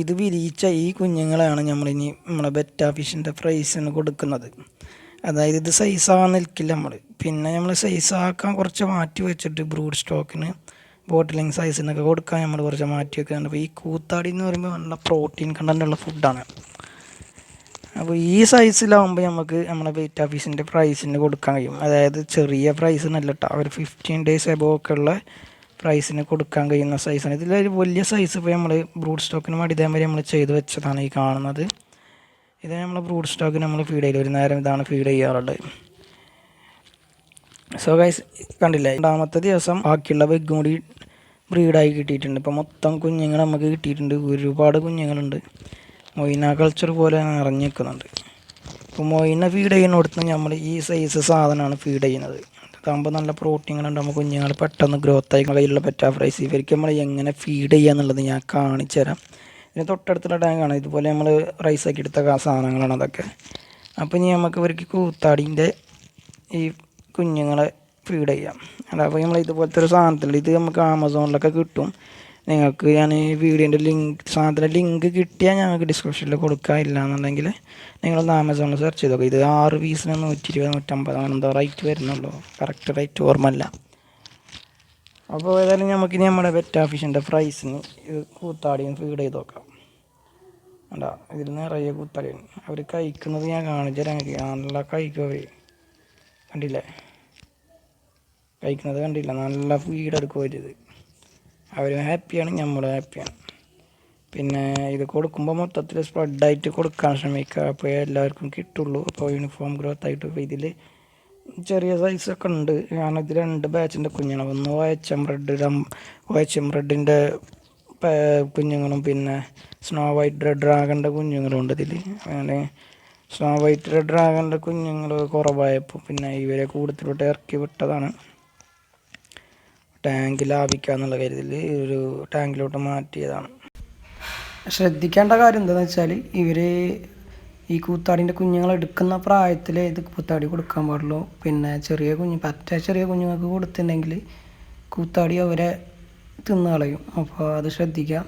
ഇത് വിരിയിച്ച ഈ കുഞ്ഞുങ്ങളെയാണ് നമ്മളിനി നമ്മളെ ബെറ്റ ഫിഷിൻ്റെ പ്രൈസിന് കൊടുക്കുന്നത്. അതായത് ഇത് സൈസാകാൻ നിൽക്കില്ല നമ്മൾ. പിന്നെ നമ്മൾ സൈസാക്കാൻ കുറച്ച് മാറ്റി വെച്ചിട്ട് ബ്രൂഡ് സ്റ്റോക്കിന് ബോട്ടിലിംഗ് സൈസിനൊക്കെ കൊടുക്കാൻ നമ്മൾ കുറച്ച് മാറ്റി വെക്കുന്നുണ്ട്. അപ്പോൾ ഈ കൂത്താടി എന്ന് പറയുമ്പോൾ നല്ല പ്രോട്ടീൻ കണ്ടൻ്റുള്ള ഫുഡാണ്. അപ്പോൾ ഈ സൈസിലാകുമ്പോൾ നമുക്ക് നമ്മളെ ബെറ്റ ഫിഷിൻ്റെ പ്രൈസിന് കൊടുക്കാൻ കഴിയും. അതായത് ചെറിയ പ്രൈസിനല്ല കേട്ടോ, ഒരു 15 days എബോവ് ഒക്കെ ഉള്ള പ്രൈസിന് കൊടുക്കാൻ കഴിയുന്ന സൈസാണ്. ഇതിലൊരു വലിയ സൈസ് ഇപ്പോൾ നമ്മൾ ബ്രൂഡ് സ്റ്റോക്കിന് വേണ്ടി ഇതേമാതിരി നമ്മൾ ചെയ്ത് വെച്ചതാണ് ഈ കാണുന്നത്. ഇത് നമ്മൾ ബ്രൂഡ് സ്റ്റോക്കിന് നമ്മൾ ഫീഡ് ചെയ്യില്ല, ഒരു നേരം ഇതാണ് ഫീഡ് ചെയ്യാറുള്ളത്. സോ ഗൈസ് കണ്ടില്ലേ, രണ്ടാമത്തെ ദിവസം ബാക്കിയുള്ള വെഗും കൂടി ബ്രീഡായി കിട്ടിയിട്ടുണ്ട്. ഇപ്പോൾ മൊത്തം കുഞ്ഞുങ്ങൾ നമുക്ക് കിട്ടിയിട്ടുണ്ട്, ഒരുപാട് കുഞ്ഞുങ്ങളുണ്ട്. മൊയ്ന കൾച്ചർ പോലെ നിറഞ്ഞു നിൽക്കുന്നുണ്ട്. ഇപ്പോൾ മൊയ്ന ഫീഡ് ചെയ്യുന്നിടത്ത് നമ്മൾ ഈ സൈസ് സാധനമാണ് ഫീഡ് ചെയ്യുന്നത്. ഇതാകുമ്പോൾ നല്ല പ്രോട്ടീനുകളുണ്ടാകുമ്പോൾ കുഞ്ഞുങ്ങൾ പെട്ടെന്ന് ഗ്രോത്തായി കയ്യിലുള്ള ബെറ്റ ഫ്രൈസ്. ഇവർക്ക് നമ്മൾ എങ്ങനെ ഫീഡ് ചെയ്യുക എന്നുള്ളത് ഞാൻ കാണിച്ചു തരാം. ഇതിന് തൊട്ടടുത്തുള്ള ടാങ്കാണ്, ഇതുപോലെ നമ്മൾ റൈസാക്കി എടുത്ത സാധനങ്ങളാണ് അതൊക്കെ. അപ്പോൾ ഇനി നമുക്ക് ഇവർക്ക് കൂത്താടീൻ്റെ ഈ കുഞ്ഞുങ്ങളെ ഫീഡ് ചെയ്യാം. അപ്പോൾ നമ്മൾ ഇതുപോലത്തെ ഒരു സാധനത്തിൽ ഇത് നമുക്ക് ആമസോണിലൊക്കെ കിട്ടും. നിങ്ങൾക്ക് ഞാൻ ഈ വീഡിയോൻ്റെ സാധനത്തിൻ്റെ ലിങ്ക് കിട്ടിയാൽ ഞങ്ങൾക്ക് ഡിസ്ക്രിപ്ഷനിൽ കൊടുക്കുക. ഇല്ല എന്നുണ്ടെങ്കിൽ നിങ്ങളൊന്ന് ആമസോണിൽ സെർച്ച് ചെയ്ത് നോക്കുക. ഇത് 6 പീസിന് 120 150 അങ്ങനെ എന്തോ റേറ്റ് വരുന്നുള്ളൂ, കറക്റ്റ് റേറ്റ് ഓർമ്മയില്ല. അപ്പോൾ ഏതായാലും നമുക്കിനി നമ്മുടെ ബെറ്റ ഫിഷിൻ്റെ പ്രൈസിന് ഇത് കൂത്താടിയും ഫീഡ് ചെയ്ത് നോക്കാം. അല്ല, ഇതിൽ നിറയെ കൂത്താടിയാണ്. അവർ കഴിക്കുന്നത് ഞാൻ കാണിച്ചു തരാൻ. നല്ല കഴിക്കും അവർ, കണ്ടില്ലേ? കഴിക്കുന്നത് കണ്ടില്ല, നല്ല ഫീഡ് എടുക്കുക ഇത്. അവരും ഹാപ്പിയാണ്, നമ്മളും ഹാപ്പിയാണ്. പിന്നെ ഇത് കൊടുക്കുമ്പോൾ മൊത്തത്തിൽ സ്പ്രെഡായിട്ട് കൊടുക്കാൻ ശ്രമിക്കുക, അപ്പോൾ എല്ലാവർക്കും കിട്ടുള്ളൂ. അപ്പോൾ യൂണിഫോം ഗ്രോത്ത് ആയിട്ട്. ഇപ്പോൾ ഇതിൽ ചെറിയ സൈസൊക്കെ ഉണ്ട്. കാരണം ഇത് 2 ബാച്ചിൻ്റെ കുഞ്ഞുങ്ങളാണ്. ഒന്ന് OHM റെഡിൻ്റെ കുഞ്ഞുങ്ങളും പിന്നെ സ്നോ വൈറ്റ് റെഡ് ഡ്രാഗണിൻ്റെ കുഞ്ഞുങ്ങളും ഉണ്ട് ഇതിൽ. അങ്ങനെ സ്നോ വൈറ്റ് റെഡ് ഡ്രാഗണിൻ്റെ കുഞ്ഞുങ്ങൾ കുറവായപ്പോൾ പിന്നെ ഇവരെ കൂടുതലോട്ട് ഇറക്കി വിട്ടതാണ്. ടാങ്ക് ലാഭിക്കുക എന്നുള്ള കാര്യത്തിൽ ഒരു ടാങ്കിലോട്ട് മാറ്റിയതാണ്. ശ്രദ്ധിക്കേണ്ട കാര്യം എന്താണെന്ന് വെച്ചാൽ ഇവർ ഈ കൂത്താടിൻ്റെ കുഞ്ഞുങ്ങൾ എടുക്കുന്ന പ്രായത്തിൽ ഇത് കൂത്താടി കൊടുക്കാൻ പാടുള്ളൂ. പിന്നെ ചെറിയ കുഞ്ഞുങ്ങൾക്ക് കൊടുത്തിട്ടുണ്ടെങ്കിൽ കൂത്താടി അവരെ തിന്നു കളയും. അപ്പോൾ അത് ശ്രദ്ധിക്കുക.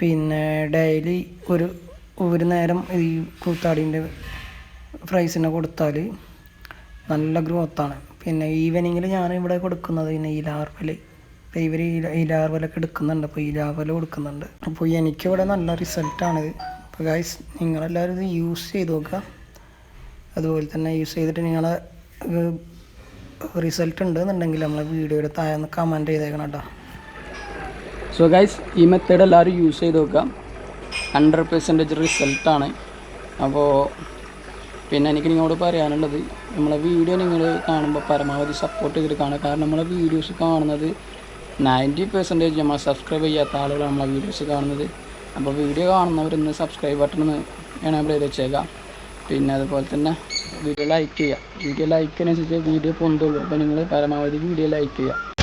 പിന്നെ ഡെയിലി ഒരു നേരം ഈ കൂത്താടീൻ്റെ ഫ്രൈസിനെ കൊടുത്താൽ നല്ല ഗ്രോത്താണ്. പിന്നെ ഈവനിങ്ങിൽ ഞാനിവിടെ കൊടുക്കുന്നത് പിന്നെ ഈ ലാർവൽ. ഇപ്പോൾ ഇവർ ഈ ലാർവലൊക്കെ എടുക്കുന്നുണ്ട്, അപ്പോൾ ഈ ലാർവൽ കൊടുക്കുന്നുണ്ട്. അപ്പോൾ എനിക്കിവിടെ നല്ല റിസൾട്ടാണ്. അപ്പോൾ ഗൈസ് നിങ്ങളെല്ലാവരും ഇത് യൂസ് ചെയ്ത് നോക്കുക. അതുപോലെ തന്നെ യൂസ് ചെയ്തിട്ട് നിങ്ങളെ റിസൾട്ട് ഉണ്ടെന്നുണ്ടെങ്കിൽ നമ്മളെ വീഡിയോയുടെ താഴെ ഒന്ന് കമൻറ്റ് ചെയ്തേക്കണം കേട്ടോ. സോ ഗൈസ് ഈ മെത്തേഡ് എല്ലാവരും യൂസ് ചെയ്ത് നോക്കുക. 100% റിസൾട്ടാണ്. അപ്പോൾ പിന്നെ എനിക്ക് നിങ്ങളോട് പറയാനുള്ളത്, നമ്മളെ വീഡിയോ നിങ്ങൾ കാണുമ്പോൾ പരമാവധി സപ്പോർട്ട് ചെയ്തിട്ട് കാണുക. കാരണം നമ്മളെ വീഡിയോസ് കാണുന്നത് 90% നമ്മൾ സബ്സ്ക്രൈബ് ചെയ്യാത്ത ആളുകളാണ് നമ്മളെ വീഡിയോസ് കാണുന്നത്. അപ്പോൾ വീഡിയോ കാണുന്നവരൊന്ന് സബ്സ്ക്രൈബ് ബട്ടൺ എനേബിൾ ചെയ്ത് വെച്ചേക്കാം. പിന്നെ അതുപോലെ തന്നെ വീഡിയോ ലൈക്ക് ചെയ്യുക. വീഡിയോ ലൈക്കിനനുസരിച്ച് വീഡിയോ പൊന്തുള്ളൂ. അപ്പോൾ നിങ്ങൾ പരമാവധി വീഡിയോ ലൈക്ക് ചെയ്യുക.